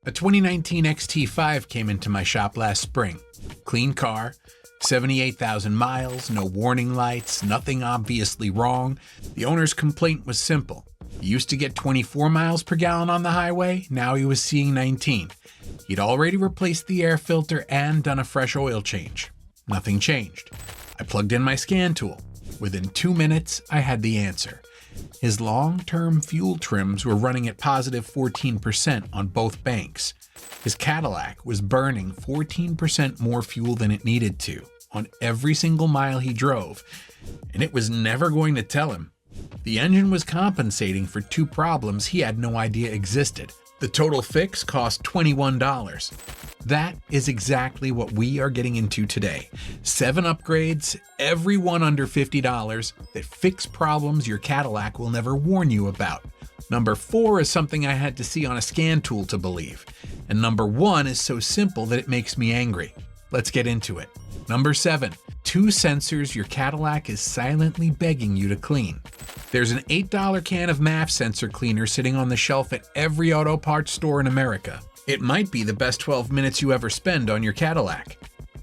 A 2019 XT5 came into my shop last spring. Clean car, 78,000 miles, no warning lights, nothing obviously wrong. The owner's complaint was simple. He used to get 24 miles per gallon on the highway, now he was seeing 19. He'd already replaced the air filter and done a fresh oil change. Nothing changed. I plugged in my scan tool. Within 2 minutes, I had the answer. His long-term fuel trims were running at positive 14% on both banks. His Cadillac was burning 14% more fuel than it needed to on every single mile he drove, and it was never going to tell him. The engine was compensating for two problems he had no idea existed. The total fix cost $21. That is exactly what we are getting into today. 7 upgrades, every one under $50, that fix problems your Cadillac will never warn you about. Number 4 is something I had to see on a scan tool to believe. And number 1 is so simple that it makes me angry. Let's get into it. Number 7, 2 sensors your Cadillac is silently begging you to clean. There's an $8 can of MAF sensor cleaner sitting on the shelf at every auto parts store in America. It might be the best 12 minutes you ever spend on your Cadillac.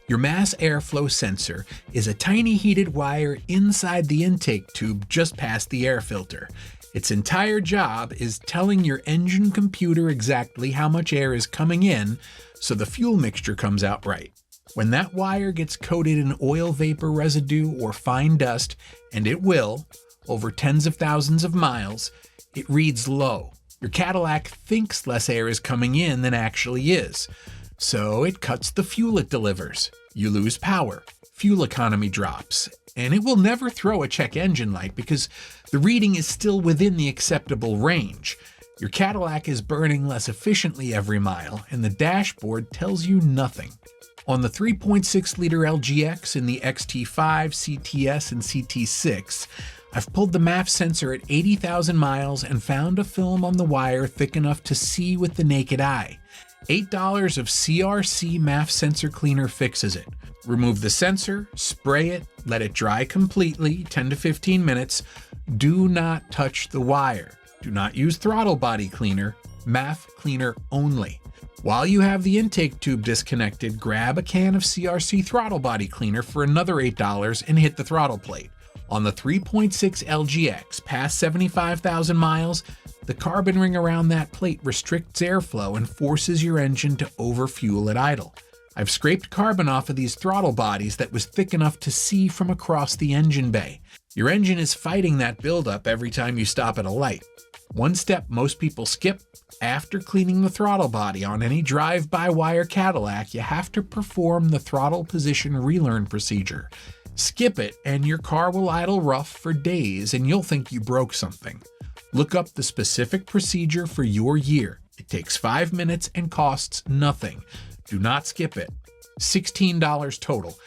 Your mass airflow sensor is a tiny heated wire inside the intake tube just past the air filter. Its entire job is telling your engine computer exactly how much air is coming in so the fuel mixture comes out right. When that wire gets coated in oil vapor residue or fine dust, and it will, over tens of thousands of miles, it reads low. Your Cadillac thinks less air is coming in than actually is, so it cuts the fuel it delivers. You lose power, fuel economy drops, and it will never throw a check engine light because the reading is still within the acceptable range. Your Cadillac is burning less efficiently every mile, and the dashboard tells you nothing. On the 3.6-liter LGX in the XT5, CTS, and CT6, I've pulled the MAF sensor at 80,000 miles and found a film on the wire thick enough to see with the naked eye. $8 of CRC MAF sensor cleaner fixes it. Remove the sensor, spray it, let it dry completely, 10 to 15 minutes. Do not touch the wire. Do not use throttle body cleaner, MAF cleaner only. While you have the intake tube disconnected, grab a can of CRC throttle body cleaner for another $8 and hit the throttle plate. On the 3.6 LGX, past 75,000 miles, the carbon ring around that plate restricts airflow and forces your engine to overfuel at idle. I've scraped carbon off of these throttle bodies that was thick enough to see from across the engine bay. Your engine is fighting that buildup every time you stop at a light. One step most people skip: after cleaning the throttle body on any drive-by-wire Cadillac, you have to perform the throttle position relearn procedure. Skip it and your car will idle rough for days and you'll think you broke something. Look up the specific procedure for your year. It takes 5 minutes and costs nothing. Do not skip it. $16 total.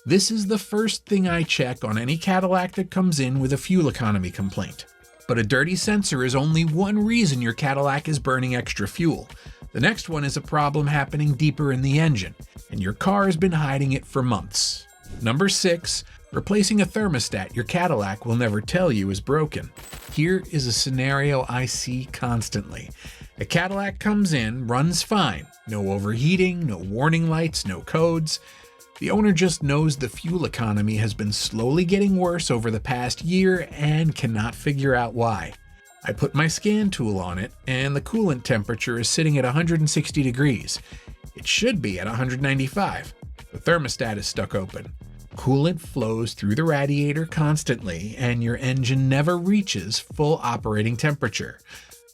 This is the first thing I check on any Cadillac that comes in with a fuel economy complaint. But a dirty sensor is only one reason your Cadillac is burning extra fuel. The next one is a problem happening deeper in the engine, and your car has been hiding it for months. Number 6, replacing a thermostat your Cadillac will never tell you is broken. Here is a scenario I see constantly. A Cadillac comes in, runs fine. No overheating, no warning lights, no codes. The owner just knows the fuel economy has been slowly getting worse over the past year and cannot figure out why. I put my scan tool on it, and the coolant temperature is sitting at 160 degrees. It should be at 195. The thermostat is stuck open. Coolant flows through the radiator constantly, and your engine never reaches full operating temperature.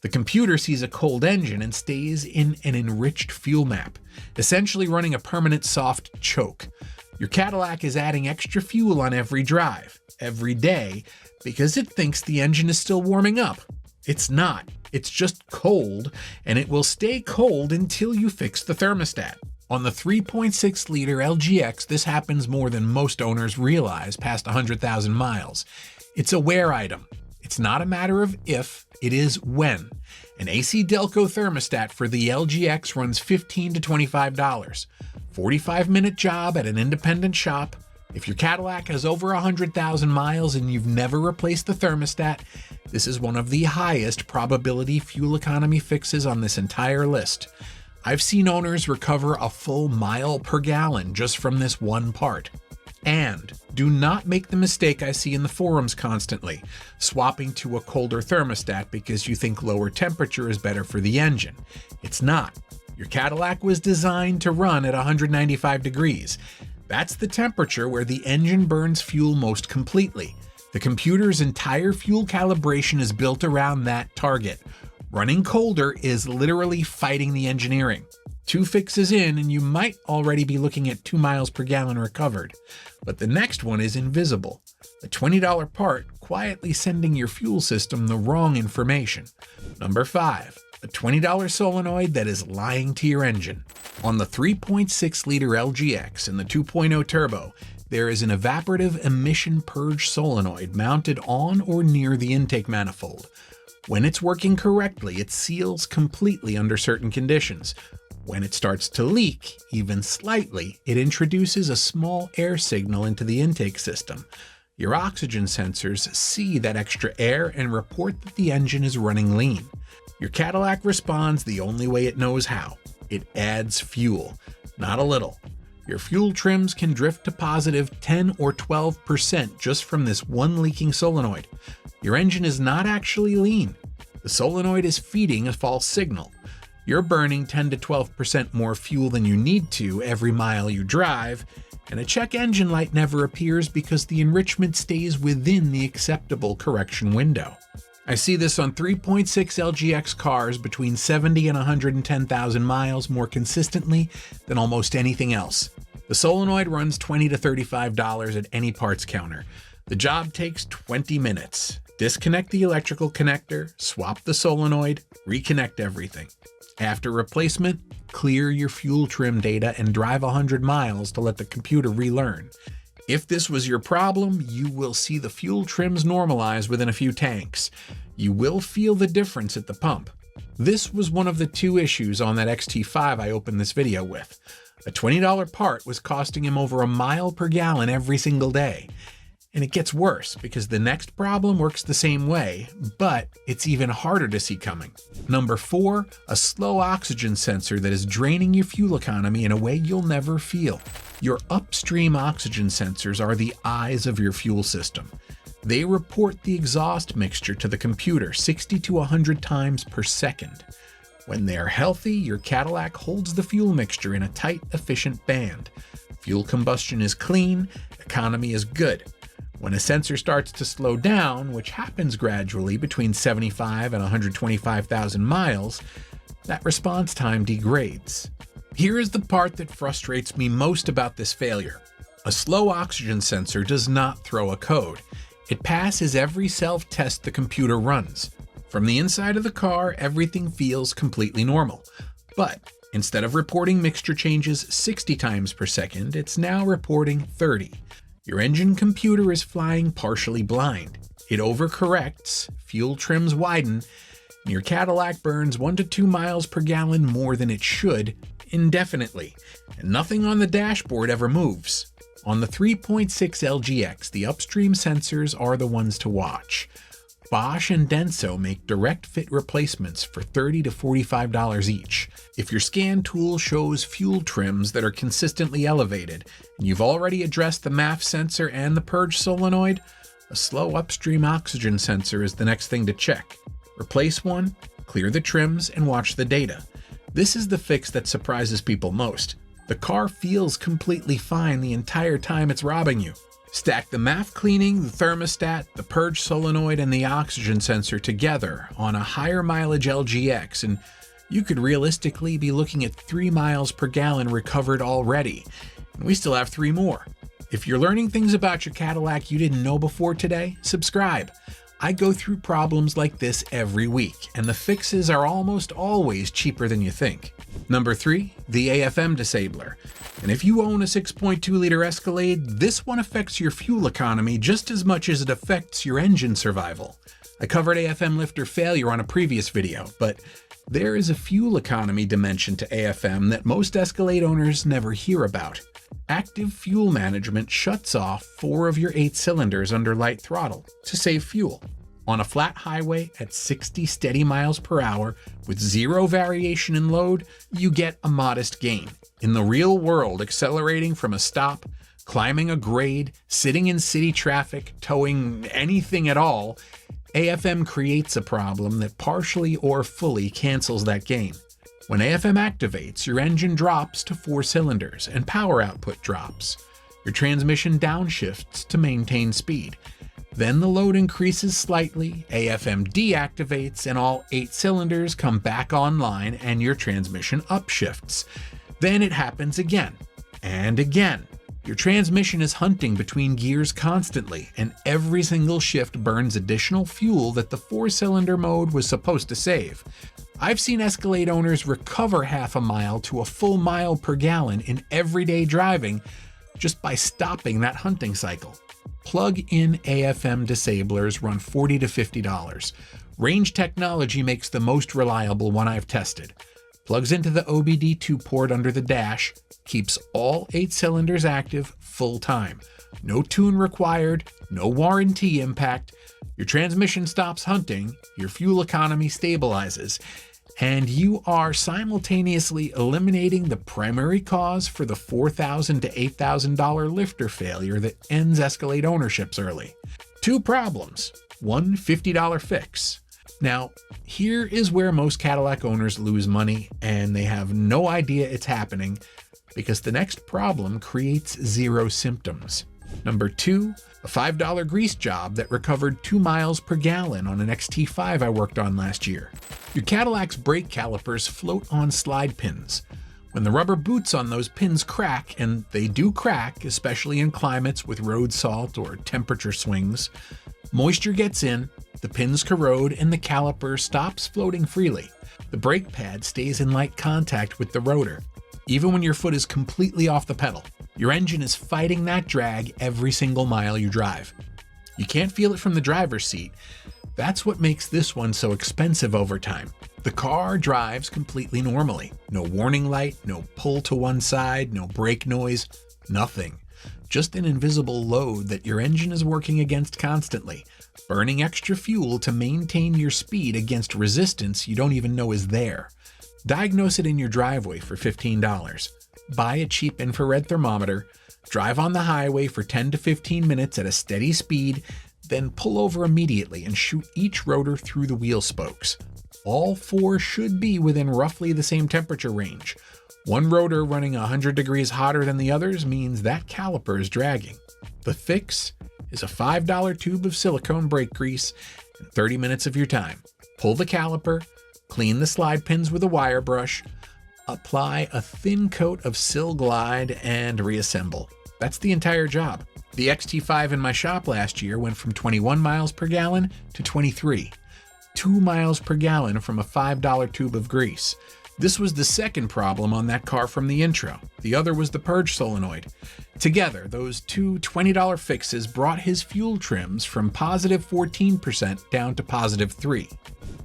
The computer sees a cold engine and stays in an enriched fuel map, essentially running a permanent soft choke. Your Cadillac is adding extra fuel on every drive, every day, because it thinks the engine is still warming up. It's not. It's just cold, and it will stay cold until you fix the thermostat. On the 3.6-liter LGX, this happens more than most owners realize past 100,000 miles. It's a wear item. It's not a matter of if, it is when. An AC Delco thermostat for the LGX runs $15 to $25. 45-minute job at an independent shop. If your Cadillac has over 100,000 miles and you've never replaced the thermostat, this is one of the highest probability fuel economy fixes on this entire list. I've seen owners recover a full mile per gallon just from this one part. And do not make the mistake I see in the forums constantly, swapping to a colder thermostat because you think lower temperature is better for the engine. It's not. Your Cadillac was designed to run at 195 degrees. That's the temperature where the engine burns fuel most completely. The computer's entire fuel calibration is built around that target. Running colder is literally fighting the engineering. 2 fixes in and you might already be looking at 2 miles per gallon recovered. But the next one is invisible. A $20 part quietly sending your fuel system the wrong information. Number 5. A $20 solenoid that is lying to your engine. On the 3.6-liter LGX and the 2.0 turbo, there is an evaporative emission purge solenoid mounted on or near the intake manifold. When it's working correctly, it seals completely under certain conditions. When it starts to leak, even slightly, it introduces a small air signal into the intake system. Your oxygen sensors see that extra air and report that the engine is running lean. Your Cadillac responds the only way it knows how. It adds fuel, not a little. Your fuel trims can drift to positive 10 or 12% just from this one leaking solenoid. Your engine is not actually lean. The solenoid is feeding a false signal. You're burning 10 to 12% more fuel than you need to every mile you drive, and a check engine light never appears because the enrichment stays within the acceptable correction window. I see this on 3.6 LGX cars between 70 and 110,000 miles more consistently than almost anything else. The solenoid runs $20 to $35 at any parts counter. The job takes 20 minutes. Disconnect the electrical connector, swap the solenoid, reconnect everything. After replacement, clear your fuel trim data and drive 100 miles to let the computer relearn. If this was your problem, you will see the fuel trims normalize within a few tanks. You will feel the difference at the pump. This was one of the 2 issues on that XT5 I opened this video with. A $20 part was costing him over a mile per gallon every single day. And it gets worse because the next problem works the same way, but it's even harder to see coming. Number 4, a slow oxygen sensor that is draining your fuel economy in a way you'll never feel. Your upstream oxygen sensors are the eyes of your fuel system. They report the exhaust mixture to the computer 60 to 100 times per second. When they're healthy, your Cadillac holds the fuel mixture in a tight, efficient band. Fuel combustion is clean, economy is good. When a sensor starts to slow down, which happens gradually between 75 and 125,000 miles, that response time degrades. Here is the part that frustrates me most about this failure. A slow oxygen sensor does not throw a code. It passes every self-test the computer runs. From the inside of the car, everything feels completely normal. But instead of reporting mixture changes 60 times per second, it's now reporting 30. Your engine computer is flying partially blind. It overcorrects, fuel trims widen, and your Cadillac burns 1 to 2 miles per gallon more than it should indefinitely, and nothing on the dashboard ever moves. On the 3.6 LGX, the upstream sensors are the ones to watch. Bosch and Denso make direct fit replacements for $30 to $45 each. If your scan tool shows fuel trims that are consistently elevated, and you've already addressed the MAF sensor and the purge solenoid, a slow upstream oxygen sensor is the next thing to check. Replace one, clear the trims, and watch the data. This is the fix that surprises people most. The car feels completely fine the entire time it's robbing you. Stack the MAF cleaning, the thermostat, the purge solenoid, and the oxygen sensor together on a higher mileage LGX, and you could realistically be looking at 3 miles per gallon recovered already. And we still have 3 more. If you're learning things about your Cadillac you didn't know before today, subscribe. I go through problems like this every week, and the fixes are almost always cheaper than you think. Number 3, the AFM disabler. And if you own a 6.2-liter Escalade, this one affects your fuel economy just as much as it affects your engine survival. I covered AFM lifter failure on a previous video, but there is a fuel economy dimension to AFM that most Escalade owners never hear about. Active fuel management shuts off 4 of your 8 cylinders under light throttle to save fuel. On a flat highway at 60 steady miles per hour with zero variation in load, you get a modest gain. In the real world, accelerating from a stop, climbing a grade, sitting in city traffic, towing anything at all, AFM creates a problem that partially or fully cancels that gain. When AFM activates, your engine drops to 4 cylinders and power output drops. Your transmission downshifts to maintain speed. Then the load increases slightly, AFM deactivates, and all 8 cylinders come back online and your transmission upshifts. Then it happens again and again. Your transmission is hunting between gears constantly, and every single shift burns additional fuel that the 4-cylinder mode was supposed to save. I've seen Escalade owners recover half a mile to a full mile per gallon in everyday driving just by stopping that hunting cycle. Plug-in AFM disablers run $40 to $50. Range Technology makes the most reliable one I've tested. Plugs into the OBD2 port under the dash, keeps all 8 cylinders active full time. No tune required, no warranty impact. Your transmission stops hunting, your fuel economy stabilizes, and you are simultaneously eliminating the primary cause for the $4,000 to $8,000 lifter failure that ends Escalade ownerships early. 2 problems, one $50 fix. Now, here is where most Cadillac owners lose money, and they have no idea it's happening because the next problem creates 0 symptoms. Number 2, a $5 grease job that recovered 2 miles per gallon on an XT5 I worked on last year. Your Cadillac's brake calipers float on slide pins. When the rubber boots on those pins crack, and they do crack, especially in climates with road salt or temperature swings, moisture gets in, the pins corrode, and the caliper stops floating freely. The brake pad stays in light contact with the rotor, even when your foot is completely off the pedal. Your engine is fighting that drag every single mile you drive. You can't feel it from the driver's seat. That's what makes this one so expensive over time. The car drives completely normally. No warning light, no pull to one side, no brake noise, nothing. Just an invisible load that your engine is working against constantly, burning extra fuel to maintain your speed against resistance you don't even know is there. Diagnose it in your driveway for $15. Buy a cheap infrared thermometer, drive on the highway for 10 to 15 minutes at a steady speed, then pull over immediately and shoot each rotor through the wheel spokes. All 4 should be within roughly the same temperature range. One rotor running 100 degrees hotter than the others means that caliper is dragging. The fix is a $5 tube of silicone brake grease and 30 minutes of your time. Pull the caliper, clean the slide pins with a wire brush, apply a thin coat of Sil Glide, and reassemble. That's the entire job. The XT5 in my shop last year went from 21 miles per gallon to 23. 2 miles per gallon from a $5 tube of grease. This was the second problem on that car from the intro. The other was the purge solenoid. Together, those 2 $20 fixes brought his fuel trims from positive 14% down to positive 3.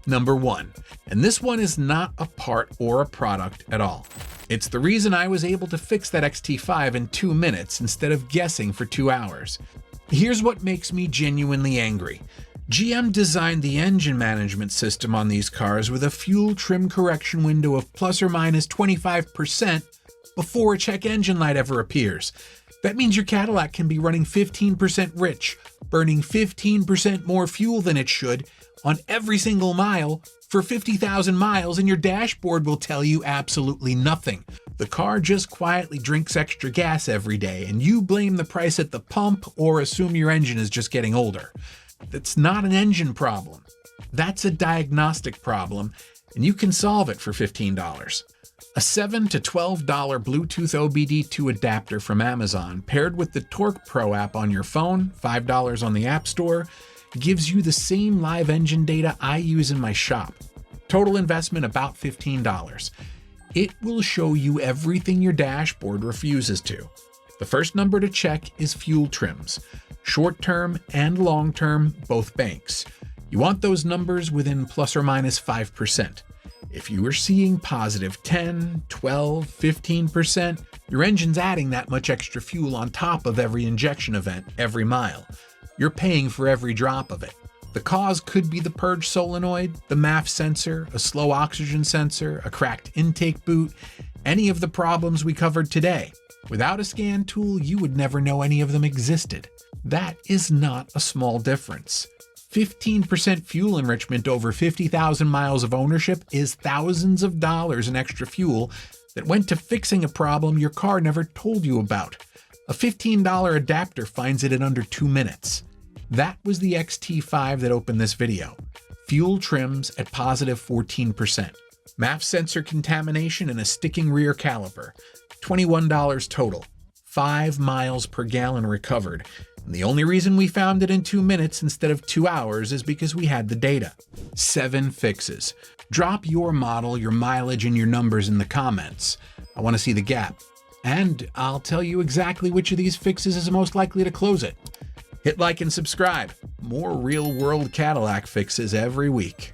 Number 1, and this one is not a part or a product at all. It's the reason I was able to fix that XT5 in 2 minutes instead of guessing for 2 hours. Here's what makes me genuinely angry. GM designed the engine management system on these cars with a fuel trim correction window of plus or minus 25% before a check engine light ever appears. That means your Cadillac can be running 15% rich, burning 15% more fuel than it should on every single mile for 50,000 miles, and your dashboard will tell you absolutely nothing. The car just quietly drinks extra gas every day, and you blame the price at the pump or assume your engine is just getting older. That's not an engine problem. That's a diagnostic problem, and you can solve it for $15. A $7 to $12 Bluetooth OBD2 adapter from Amazon paired with the Torque Pro app on your phone, $5 on the App Store, gives you the same live engine data I use in my shop. Total investment about $15. It will show you everything your dashboard refuses to. The first number to check is fuel trims. Short-term and long-term, both banks. You want those numbers within plus or minus 5%. If you are seeing positive 10, 12, 15%, your engine's adding that much extra fuel on top of every injection event every mile. You're paying for every drop of it. The cause could be the purge solenoid, the MAF sensor, a slow oxygen sensor, a cracked intake boot, any of the problems we covered today. Without a scan tool, you would never know any of them existed. That is not a small difference. 15% fuel enrichment over 50,000 miles of ownership is thousands of dollars in extra fuel that went to fixing a problem your car never told you about. A $15 adapter finds it in under 2 minutes. That was the XT5 that opened this video. Fuel trims at positive 14%. MAF sensor contamination and a sticking rear caliper. $21 total. 5 miles per gallon recovered. And the only reason we found it in 2 minutes instead of 2 hours is because we had the data. 7 fixes. Drop your model, your mileage, and your numbers in the comments. I want to see the gap. And I'll tell you exactly which of these fixes is most likely to close it. Hit like and subscribe. More real-world Cadillac fixes every week.